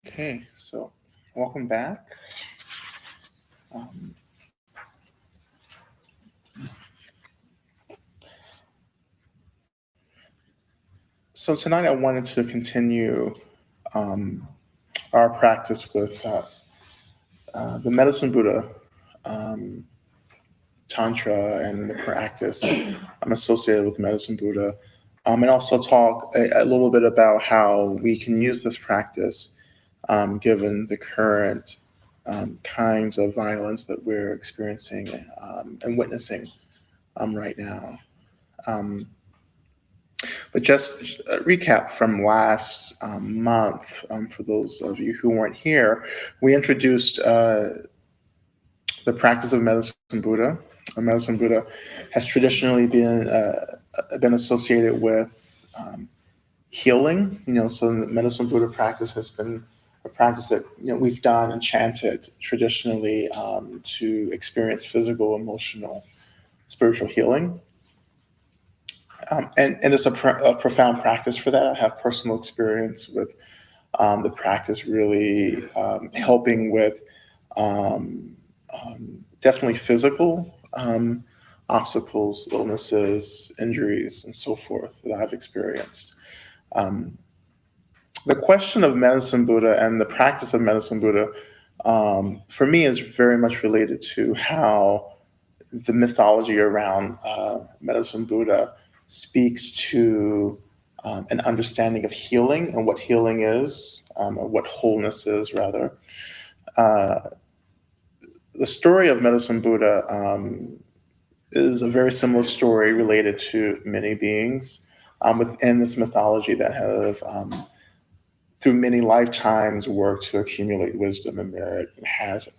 Okay, so welcome back. Um, so tonight I wanted to continue um, our practice with the Medicine Buddha um, Tantra and the practice associated with Medicine Buddha, and also talk a little bit about how we can use this practice given the current kinds of violence that we're experiencing and witnessing right now. Um, But just a recap from last month, for those of you who weren't here, we introduced the practice of Medicine Buddha. Medicine Buddha has traditionally been associated with healing. So the Medicine Buddha practice has been a practice that we've done and chanted traditionally to experience physical, emotional, spiritual healing. And it's a profound practice for that. I have personal experience with the practice really helping with definitely physical obstacles, illnesses, injuries, and so forth that I've experienced. Um, the question of Medicine Buddha and the practice of Medicine Buddha, for me, is very much related to how the mythology around Medicine Buddha speaks to an understanding of healing and what healing is, or what wholeness is, rather. Uh, the story of Medicine Buddha is a very similar story related to many beings within this mythology that have, through many lifetimes, worked to accumulate wisdom and merit, and has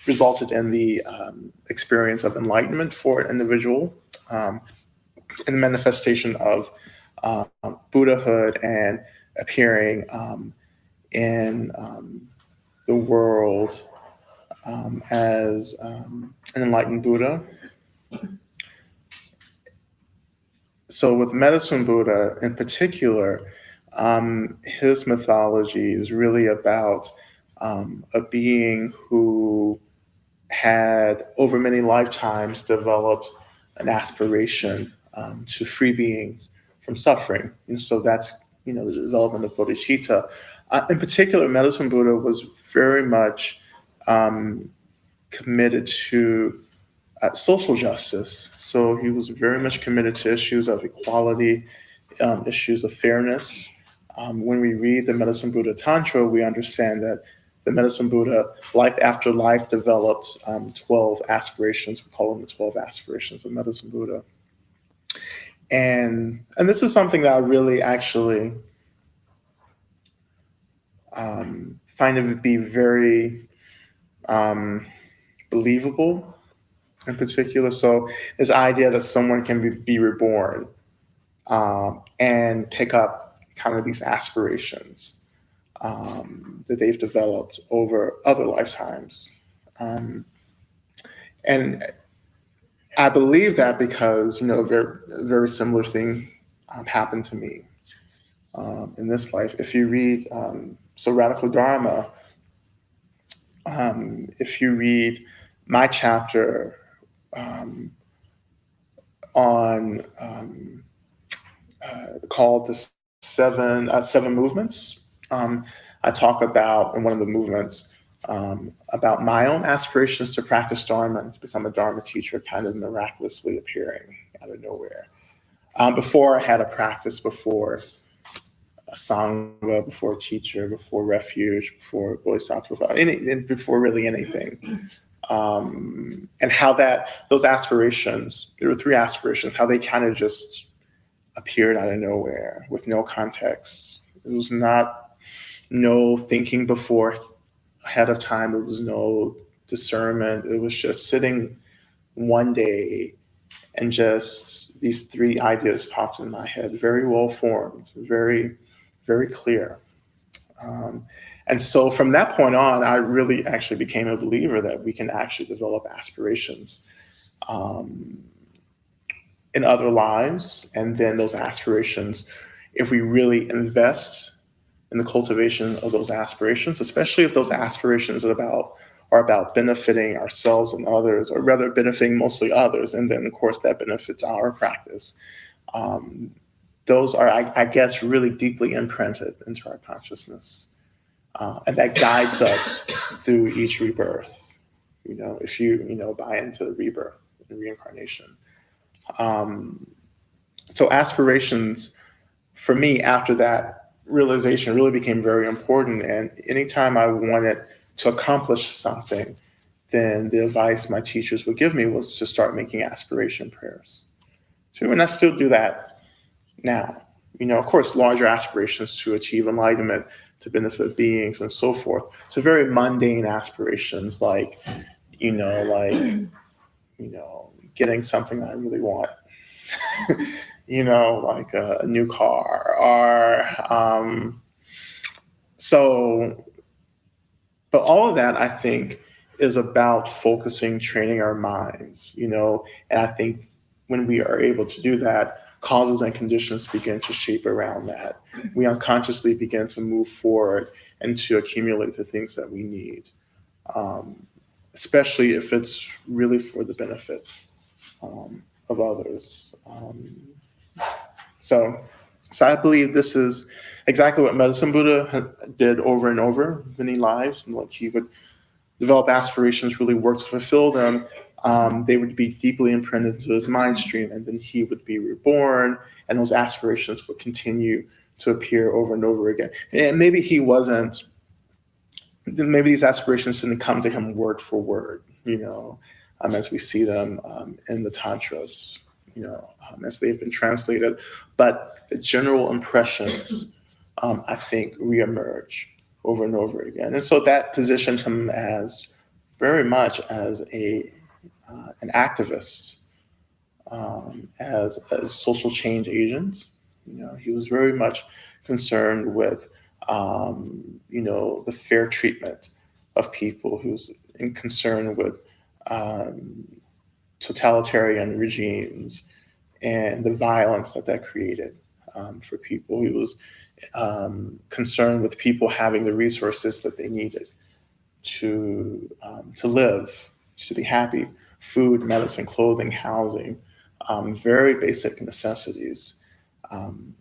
resulted in the experience of enlightenment for an individual, um, in the manifestation of Buddhahood and appearing in the world as an enlightened Buddha. So, with Medicine Buddha in particular, his mythology is really about a being who had, over many lifetimes, developed an aspiration to free beings from suffering. And so that's the development of bodhicitta. In particular, Medicine Buddha was very much um, committed to social justice. So he was very much committed to issues of equality, issues of fairness. When we read the Medicine Buddha Tantra, we understand that the Medicine Buddha, life after life, developed 12 aspirations. We call them the 12 aspirations of Medicine Buddha. And this is something that I really actually find it to be very believable in particular. So this idea that someone can be reborn and pick up kind of these aspirations that they've developed over other lifetimes. Um, and I believe that because, a very similar thing happened to me in this life. If you read, so Radical Dharma, if you read my chapter um, on called the seven movements. I talk about in one of the movements about my own aspirations to practice Dharma and to become a Dharma teacher, kind of miraculously appearing out of nowhere. Before I had a practice, before a sangha, before a teacher, before refuge, before bodhisattva, before really anything. And how those aspirations, there were three aspirations, how they kind of just appeared out of nowhere with no context. It was no thinking before ahead of time. It was no discernment. It was just sitting one day and just these three ideas popped in my head, very well formed, very, very clear. Um, and so from that point on, I really actually became a believer that we can actually develop aspirations um, in other lives. And then those aspirations, if we really invest in the cultivation of those aspirations, especially if those aspirations are about benefiting ourselves and others, or rather benefiting mostly others, and then of course that benefits our practice. Um, those are, I guess, really deeply imprinted into our consciousness, and that guides us through each rebirth. If you buy into the rebirth and reincarnation. Um, so aspirations for me after that realization really became very important. And anytime I wanted to accomplish something, then the advice my teachers would give me was to start making aspiration prayers. So, and I still do that now. Of course, larger aspirations to achieve enlightenment, to benefit beings, and so forth. So, very mundane aspirations like, you know, like, getting something I really want, like a new car, or so. But all of that, I think, is about focusing, training our minds, and I think when we are able to do that, causes and conditions begin to shape around that. We unconsciously begin to move forward and to accumulate the things that we need, um, especially if it's really for the benefit of others. So, so I believe this is exactly what Medicine Buddha did over and over, many lives, and like he would develop aspirations, really work to fulfill them. They would be deeply imprinted into his mind stream, and then he would be reborn, and those aspirations would continue to appear over and over again. And maybe he wasn't. Maybe these aspirations didn't come to him word for word, as we see them in the tantras, as they've been translated. But the general impressions, I think, reemerge over and over again. And so that positioned him as very much as an activist, as a social change agent. He was very much concerned with, the fair treatment of people. He was concerned with totalitarian regimes and the violence that created for people. He was concerned with people having the resources that they needed to live, to be happy: food, medicine, clothing, housing, very basic necessities. Um,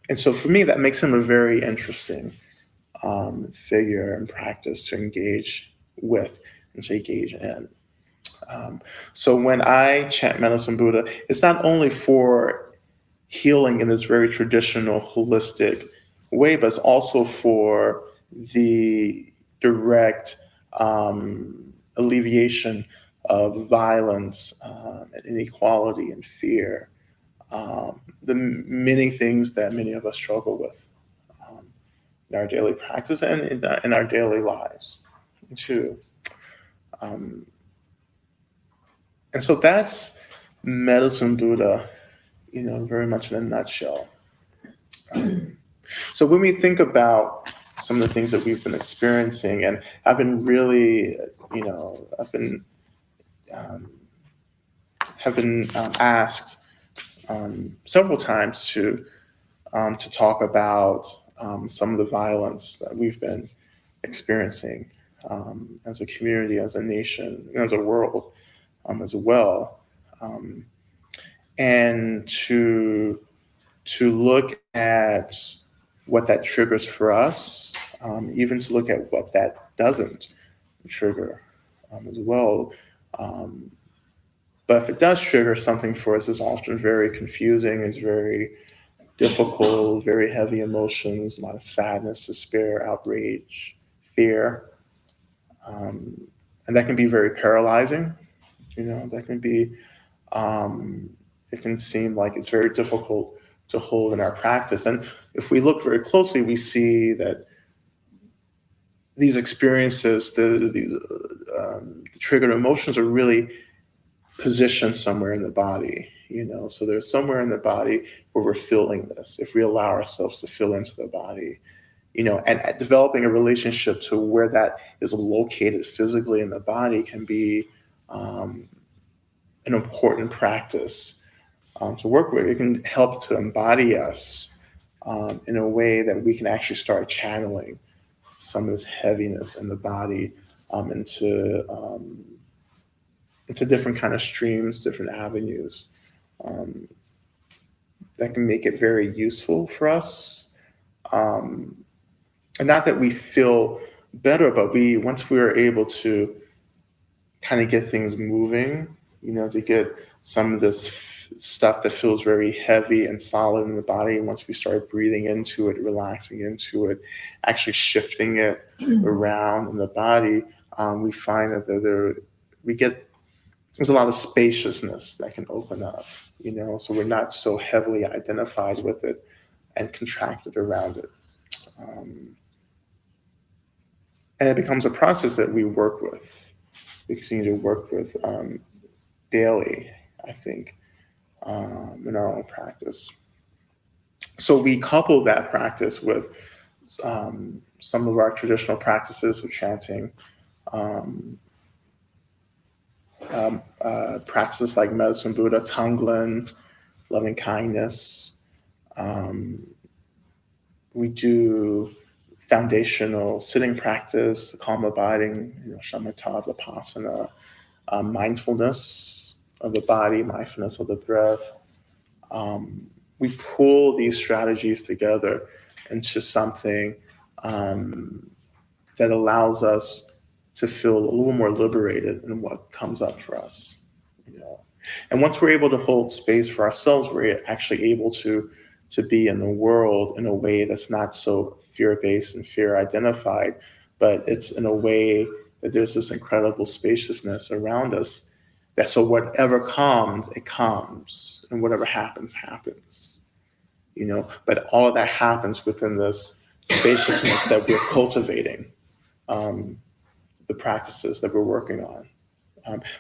and so for me, that makes him a very interesting figure and practice to engage with and to engage in. So when I chant Medicine Buddha, it's not only for healing in this very traditional, holistic way, but it's also for the direct alleviation of violence and inequality and fear, the many things that many of us struggle with in our daily practice and in our daily lives too. Um, and so that's Medicine Buddha, very much in a nutshell. So when we think about some of the things that we've been experiencing, and I've been really, I've been have been asked several times to talk about some of the violence that we've been experiencing as a community, as a nation, and as a world as well, and to look at what that triggers for us, even to look at what that doesn't trigger as well. But if it does trigger something for us, it's often very confusing, it's very difficult, very heavy emotions, a lot of sadness, despair, outrage, fear. And that can be very paralyzing. That can be, it can seem like it's very difficult to hold in our practice. And if we look very closely, we see that these experiences, the triggered emotions, are really positioned somewhere in the body. So there's somewhere in the body where we're feeling this. If we allow ourselves to feel into the body, and developing a relationship to where that is located physically in the body can be an important practice to work with. It can help to embody us in a way that we can actually start channeling some of this heaviness in the body into different kind of streams, different avenues um, that can make it very useful for us. Um, and not that we feel better, but we once we are able to kind of get things moving, to get some of this stuff that feels very heavy and solid in the body. Once we start breathing into it, relaxing into it, actually shifting it around in the body, we find that there's a lot of spaciousness that can open up, so we're not so heavily identified with it and contracted around it. And it becomes a process that we work with. We continue to work with daily, I think, in our own practice. So we couple that practice with some of our traditional practices of chanting, um, practices like Medicine Buddha, Tonglen, loving kindness. Um, we do foundational sitting practice, calm abiding, shamatha, vipassana, mindfulness of the body, mindfulness of the breath. We pull these strategies together into something um, that allows us to feel a little more liberated in what comes up for us. And once we're able to hold space for ourselves, we're actually able to be in the world in a way that's not so fear-based and fear-identified, but it's in a way that there's this incredible spaciousness around us, that so whatever comes, it comes, and whatever happens, happens. But all of that happens within this spaciousness that we're cultivating, um, the practices that we're working on.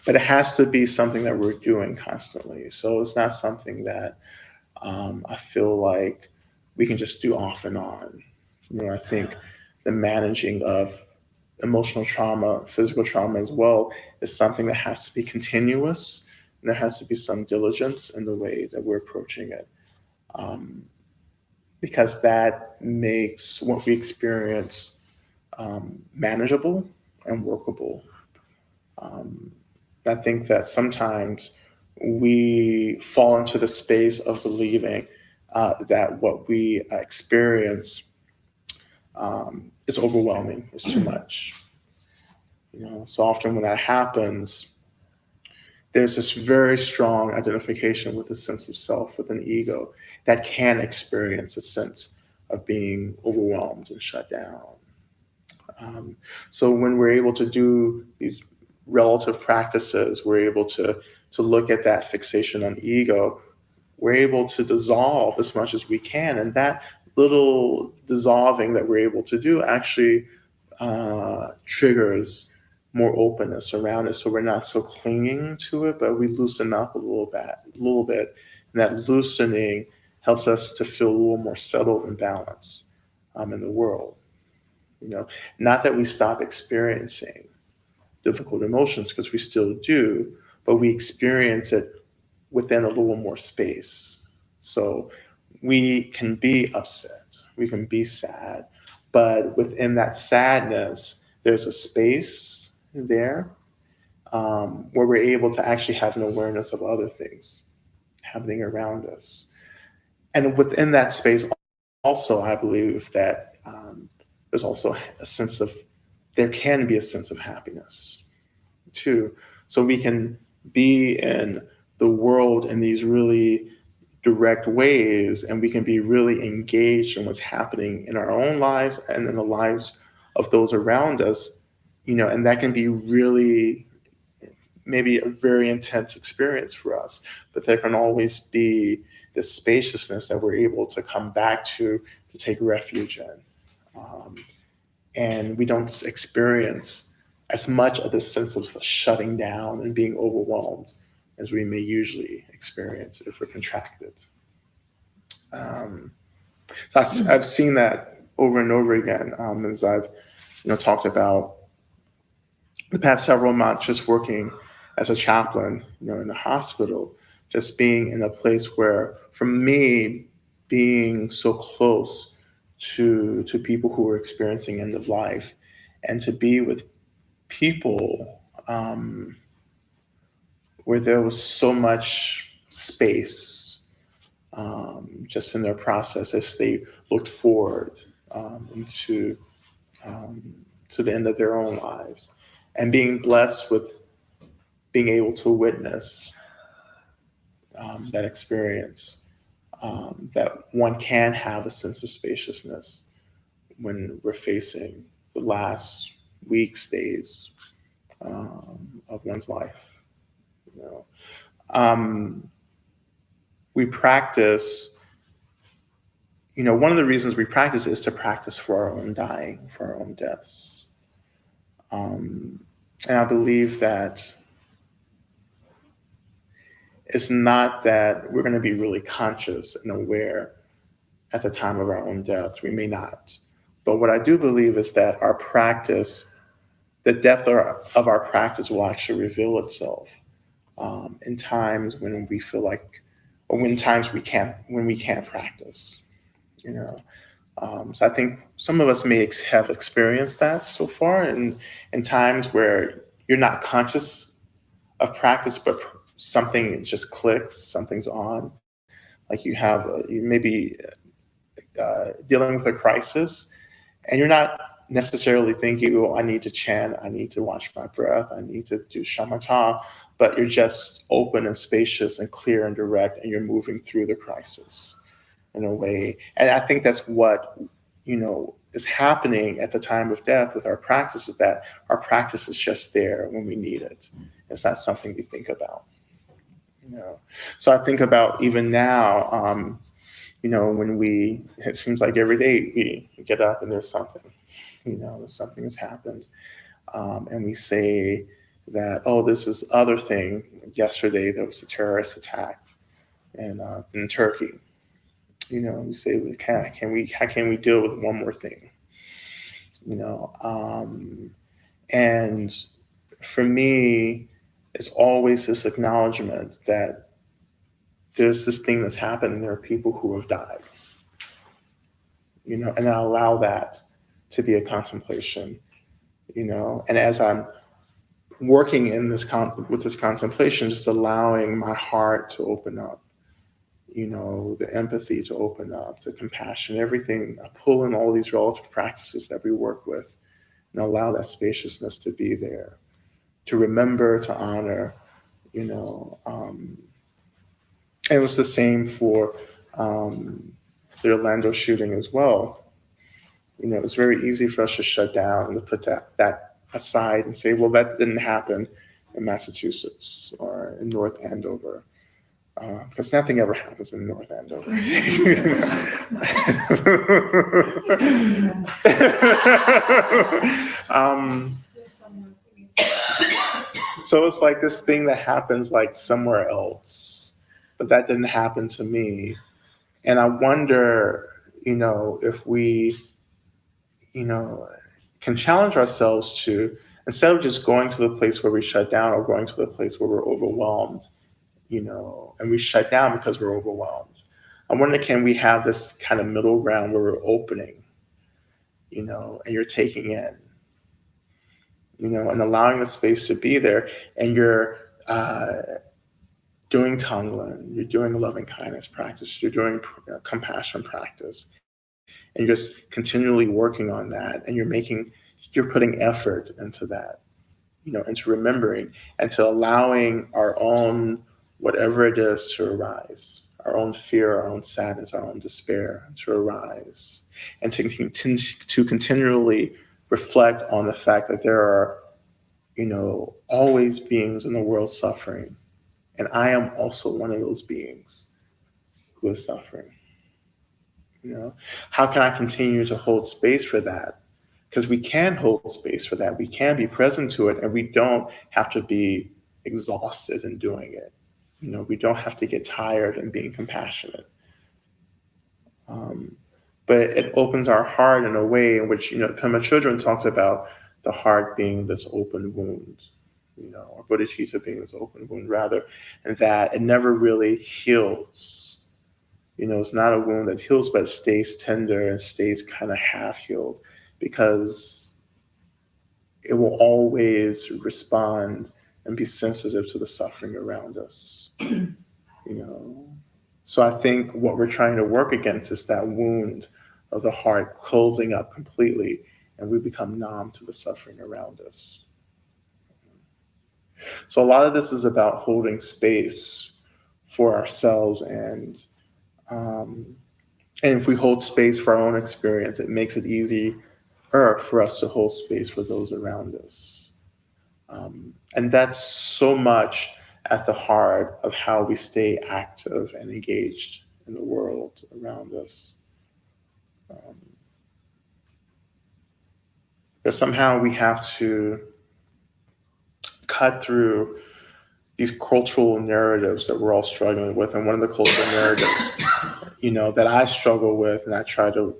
But it has to be something that we're doing constantly. So it's not something that I feel like we can just do off and on. I think the managing of emotional trauma, physical trauma as well, is something that has to be continuous, and there has to be some diligence in the way that we're approaching it. Because that makes what we experience manageable and workable. I think that sometimes we fall into the space of believing that what we experience is overwhelming, is too much. So often when that happens, there's this very strong identification with a sense of self, with an ego that can experience a sense of being overwhelmed and shut down. So when we're able to do these relative practices, we're able to look at that fixation on ego. We're able to dissolve as much as we can, and that little dissolving that we're able to do actually triggers more openness around it. So we're not so clinging to it, but we loosen up a little bit, and that loosening helps us to feel a little more settled and balanced in the world. Not that we stop experiencing difficult emotions, because we still do, but we experience it within a little more space. So we can be upset, we can be sad, but within that sadness, there's a space there where we're able to actually have an awareness of other things happening around us. And within that space, also, I believe that there's also there can be a sense of happiness too. So we can be in the world in these really direct ways, and we can be really engaged in what's happening in our own lives and in the lives of those around us, and that can be really maybe a very intense experience for us, but there can always be this spaciousness that we're able to come back to take refuge in. And we don't experience as much of this sense of shutting down and being overwhelmed as we may usually experience if we're contracted. So I've seen that over and over again as I've talked about the past several months just working as a chaplain in a hospital, just being in a place where, for me, being so close to people who are experiencing end of life, and to be with people where there was so much space just in their process as they looked forward into to the end of their own lives, and being blessed with being able to witness that experience, that one can have a sense of spaciousness when we're facing the last weeks, days of one's life. You know, we practice. One of the reasons we practice is to practice for our own dying, for our own deaths. And I believe that it's not that we're going to be really conscious and aware at the time of our own deaths. We may not. But what I do believe is that our practice, the depth of our practice will actually reveal itself in times when we feel like, or when we can't practice. So I think some of us may have experienced that so far, in times where you're not conscious of practice, but something just clicks, something's on. Like you may be dealing with a crisis, and you're not necessarily thinking, "Oh, I need to chant, I need to watch my breath, I need to do shamatha," but you're just open and spacious and clear and direct, and you're moving through the crisis in a way. And I think that's what is happening at the time of death with our practice, is that our practice is just there when we need it. It's not something we think about. So I think about even now, when it seems like every day we get up and there's something, something has happened. And we say that, oh, this is other thing. Yesterday there was a terrorist attack in Turkey. We say, how can we deal with one more thing? And for me, it's always this acknowledgement that there's this thing that's happened, and there are people who have died. And I allow that to be a contemplation. And as I'm working in with this contemplation, just allowing my heart to open up, the empathy to open up, the compassion, everything. I pull in all these relative practices that we work with, and allow that spaciousness to be there, to remember, to honor. And it was the same for the Orlando shooting as well. It's very easy for us to shut down and to put that aside and say, well, that didn't happen in Massachusetts or in North Andover. Because nothing ever happens in North Andover. So it's like this thing that happens like somewhere else, but that didn't happen to me. And I wonder, if we, can challenge ourselves to, instead of just going to the place where we shut down or going to the place where we're overwhelmed, and we shut down because we're overwhelmed. I wonder, can we have this kind of middle ground where we're opening, and you're taking in, and allowing the space to be there, and you're doing Tonglen, you're doing loving kindness practice, you're doing compassion practice, and you're just continually working on that, and you're putting effort into that, into remembering and to allowing our own, whatever it is, to arise, our own fear, our own sadness, our own despair to arise, and to continually reflect on the fact that there are, always beings in the world suffering. And I am also one of those beings who is suffering. How can I continue to hold space for that? Because we can hold space for that. We can be present to it, and we don't have to be exhausted in doing it. We don't have to get tired in being compassionate. But it opens our heart in a way in which, Pema Chodron talks about the heart being this open wound, or bodhicitta being this open wound rather, and that it never really heals It's not a wound that heals, but it stays tender and stays kind of half healed, because it will always respond and be sensitive to the suffering around us. you know. So I think what we're trying to work against is that wound of the heart closing up completely, and we become numb to the suffering around us. So a lot of this is about holding space for ourselves, um, and if we hold space for our own experience, it makes it easier for us to hold space for those around us. And that's so much at the heart of how we stay active and engaged in the world around us. Um, that somehow we have to cut through these cultural narratives that we're all struggling with. And one of the cultural narratives, that I struggle with and I try to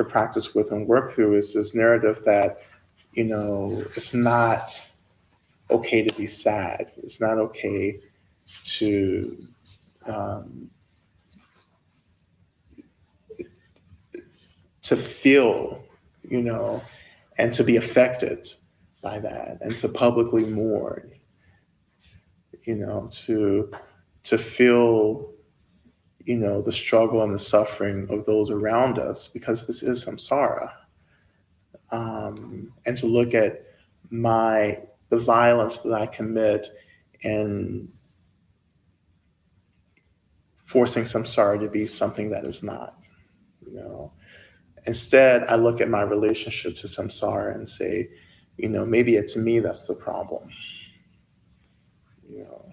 practice with and work through is this narrative that, it's not okay to be sad. It's not okay to um, to feel, and to be affected by that, and to publicly mourn, to feel, the struggle and the suffering of those around us, because this is samsara, and to look at the violence that I commit and forcing samsara to be something that is not. Instead, I look at my relationship to samsara and say, maybe it's me that's the problem. You know,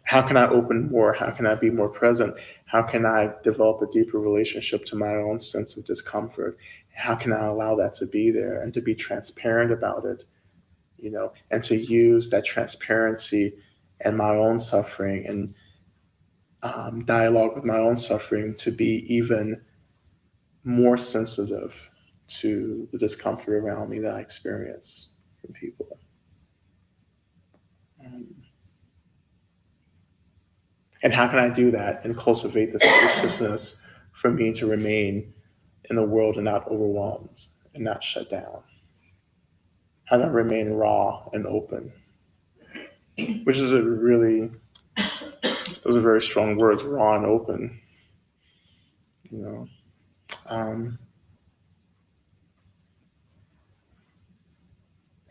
how can I open more? How can I be more present? How can I develop a deeper relationship to my own sense of discomfort? How can I allow that to be there and to be transparent about it? And to use that transparency and my own suffering and dialogue with my own suffering to be even more sensitive to the discomfort around me that I experience from people. And how can I do that and cultivate the spaciousness for me to remain in the world and not overwhelmed and not shut down? How do I remain raw and open? Which is those are very strong words, raw and open. You know, um,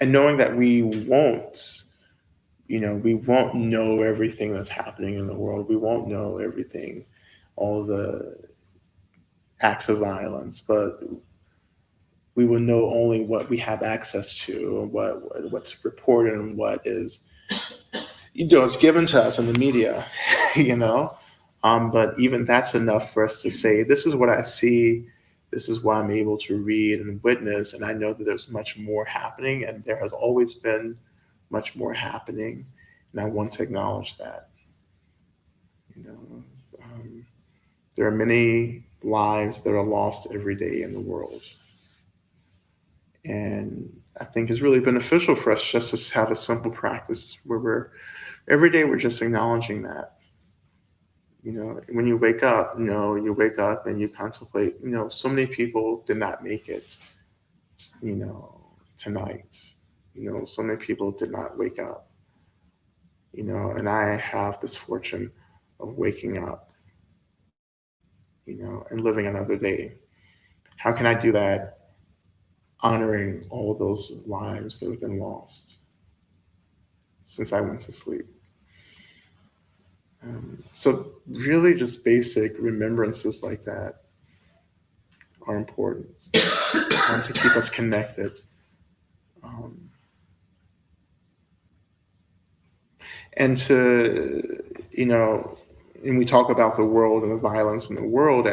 and knowing that we won't know everything that's happening in the world. We won't know everything, all the acts of violence, but we will know only what we have access to, what's reported and what is, it's given to us in the media, you know. But even that's enough for us to say, this is what I see, this is what I'm able to read and witness, and I know that there's much more happening, and there has always been much more happening, and I want to acknowledge that. You know, there are many lives that are lost every day in the world. And I think it's really beneficial for us just to have a simple practice where every day we're just acknowledging that. When you wake up, you wake up and you contemplate, so many people did not make it, tonight. So many people did not wake up, and I have this fortune of waking up, and living another day. How can I do that? Honoring all those lives that have been lost since I went to sleep. So really just basic remembrances like that are important to keep us connected. Um, and to, and we talk about the world and the violence in the world,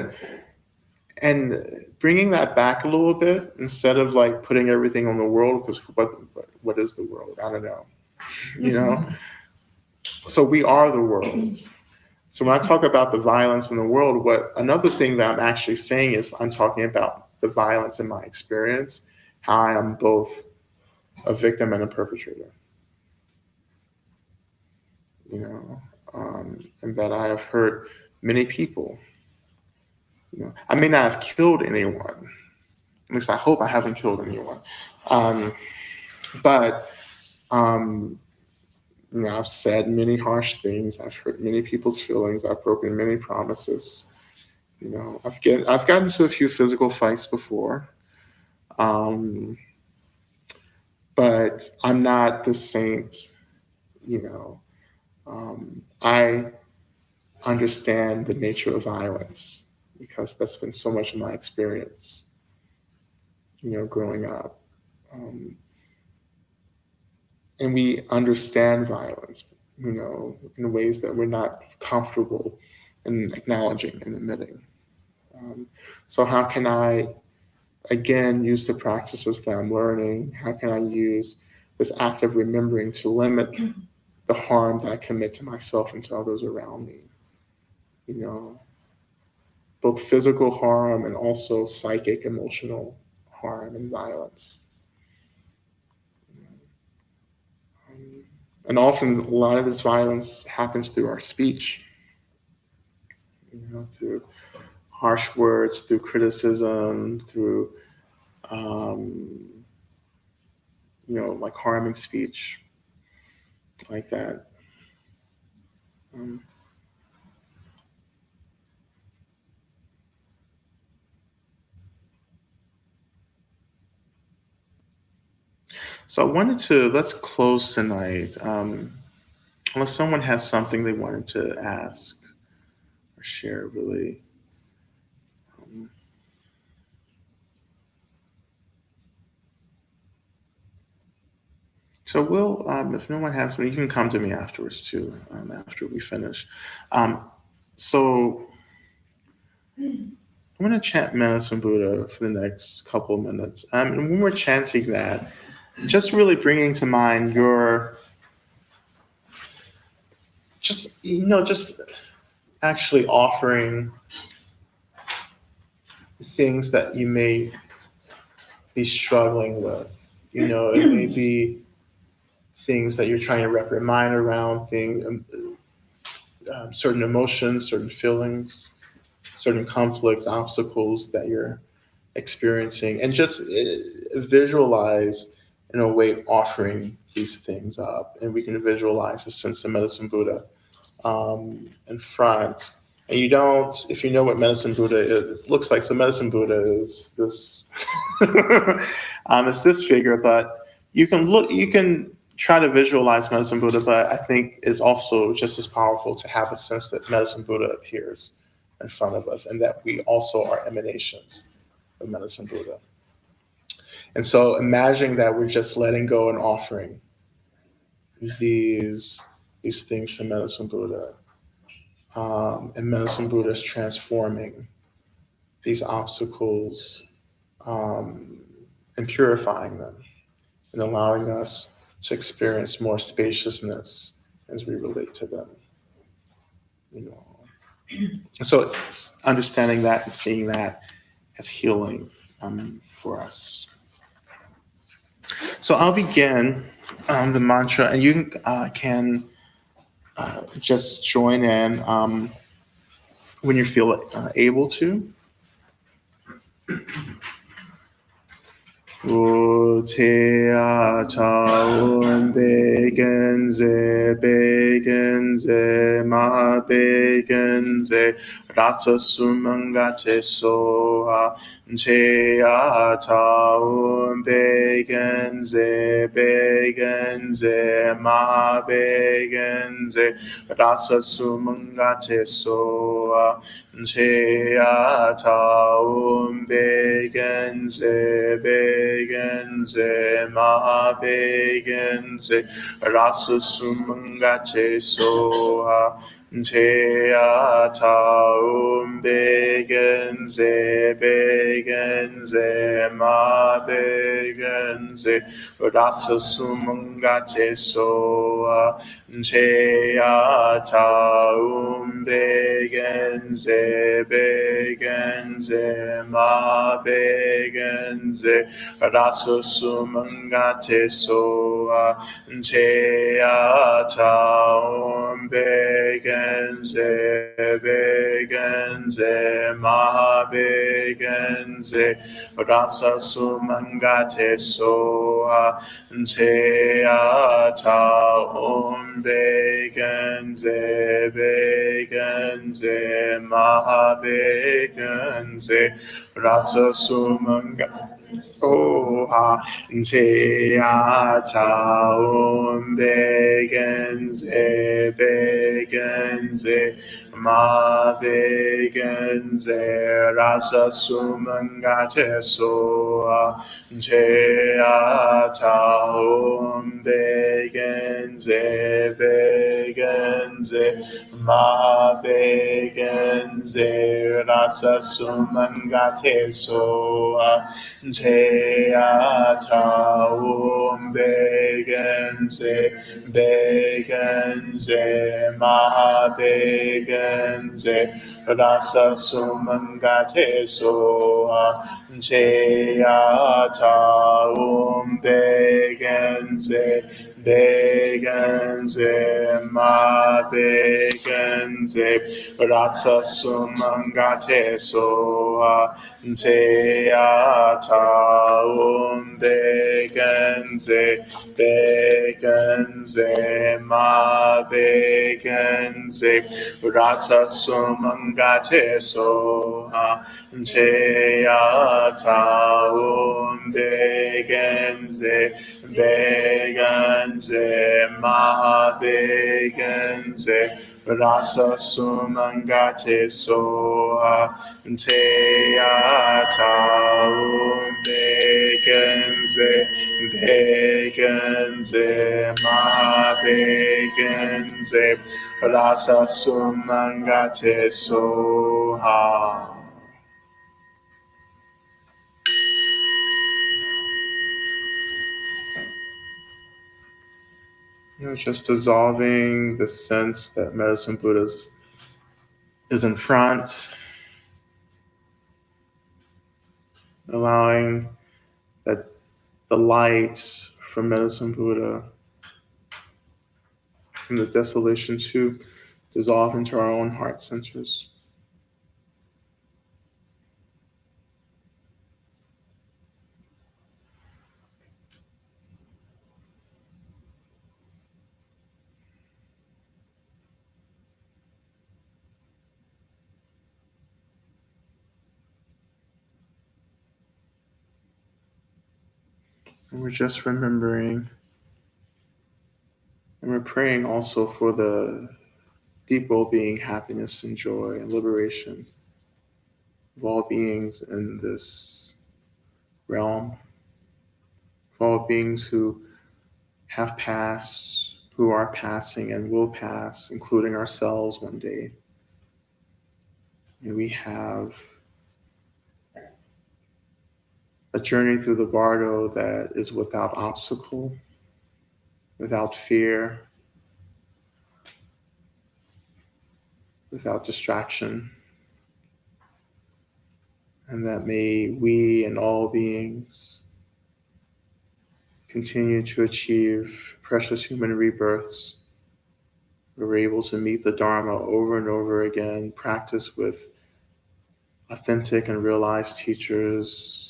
and bringing that back a little bit instead of like putting everything on the world, because what is the world? I don't know. So we are the world. So when I talk about the violence in the world, another thing that I'm actually saying is I'm talking about the violence in my experience, how I am both a victim and a perpetrator. and that I have hurt many people. I may not have killed anyone. At least I hope I haven't killed anyone. Um, but I've said many harsh things. I've hurt many people's feelings. I've broken many promises. I've gotten into a few physical fights before. Um, but I'm not the saint. I understand the nature of violence because that's been so much of my experience, growing up. Um, and we understand violence, in ways that we're not comfortable in acknowledging and admitting. Um, so, how can I, again, use the practices that I'm learning? How can I use this act of remembering to limit the harm that I commit to myself and to others around me? Both physical harm and also psychic, emotional harm and violence. And often, a lot of this violence happens through our speech, through harsh words, through criticism, through, like harming speech, like that. Um, so I wanted to, let's close tonight. Unless someone has something they wanted to ask or share, really. Um, So if no one has something, you can come to me afterwards too, after we finish. Um, so I'm going to chant Medicine Buddha for the next couple of minutes. And when we're chanting that, just really bringing to mind just actually offering things that you may be struggling with. It may be things that you're trying to wrap your mind around, certain emotions, certain feelings, certain conflicts, obstacles that you're experiencing, and just visualize in a way offering these things up. And we can visualize the sense of Medicine Buddha in front. And you don't, if you know what Medicine Buddha is, it looks like, so Medicine Buddha is this, it's this figure, but you can try to visualize Medicine Buddha, but I think it's also just as powerful to have a sense that Medicine Buddha appears in front of us and that we also are emanations of Medicine Buddha. And so imagining that we're just letting go and offering these things to Medicine Buddha. And Medicine Buddha is transforming these obstacles um, and purifying them and allowing us to experience more spaciousness as we relate to them. So it's understanding that and seeing that as healing for us. So I'll begin the mantra, and you can just join in when you feel able to. Taun begenze ma begenze ratsa sumangate soha taun begenze ma begenze ratsa sumangate soha taun begenze ma begenze rasa sumangate soha taun begenze ma begenze rasa sumangate soha taun begenze ma begenze rasa sumangate soha taun Begenze Begenze Mahabegenze Rasa Sumangate Soha Teata Begenze Begenze Mahabegenze Rasa Sumangate Oha Teata Begenze Begenze Ma Begenze Rasa Sumangate Soa Teata Begenze Begenze Ma Begenze Rasa Sumangate Soa Teata Begenze Begenze Ma Begenze Rasa Sumangate Soa Teata Begenze Begenze Ma Begenze Rasa Sumangate Soa Teata Begenze Begenze Ma Begenze Rata Sumangate Soha Teata Begenze Begenze Ma Begenze Rasa Sumangate Soha Teata Begenze Begenze Ma Begenze Rasa Sumangate Soha. Just dissolving the sense that Medicine Buddha is in front, allowing that the light from Medicine Buddha, from the desolation to dissolve into our own heart centers. And we're just remembering, and we're praying also for the deep well-being, happiness, and joy, and liberation of all beings in this realm, for all beings who have passed, who are passing, and will pass, including ourselves one day. And we have a journey through the bardo that is without obstacle, without fear, without distraction, and that may we and all beings continue to achieve precious human rebirths, where we're able to meet the Dharma over and over again, practice with authentic and realized teachers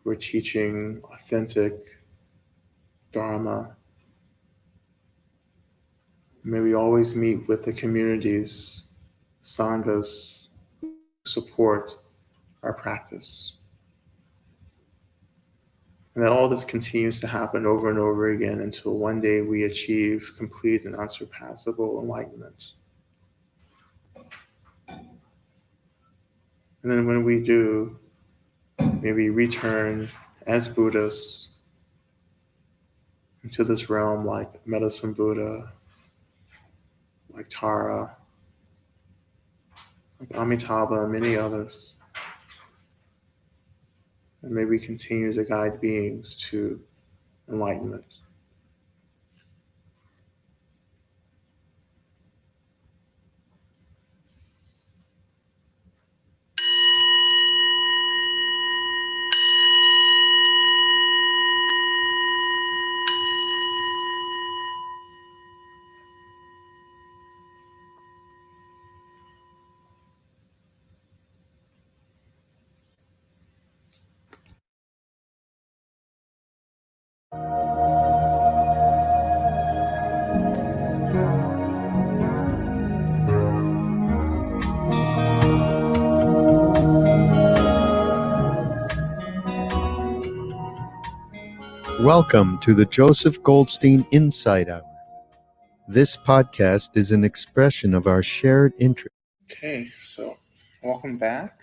who are teaching authentic Dharma. May we always meet with the communities, sanghas, who support our practice. And that all this continues to happen over and over again until one day we achieve complete and unsurpassable enlightenment. And then when we do, may we return as Buddhas into this realm like Medicine Buddha, like Tara, like Amitabha, and many others. And may we continue to guide beings to enlightenment. Welcome to the Joseph Goldstein Insight Hour. This podcast is an expression of our shared interest. Okay, so welcome back.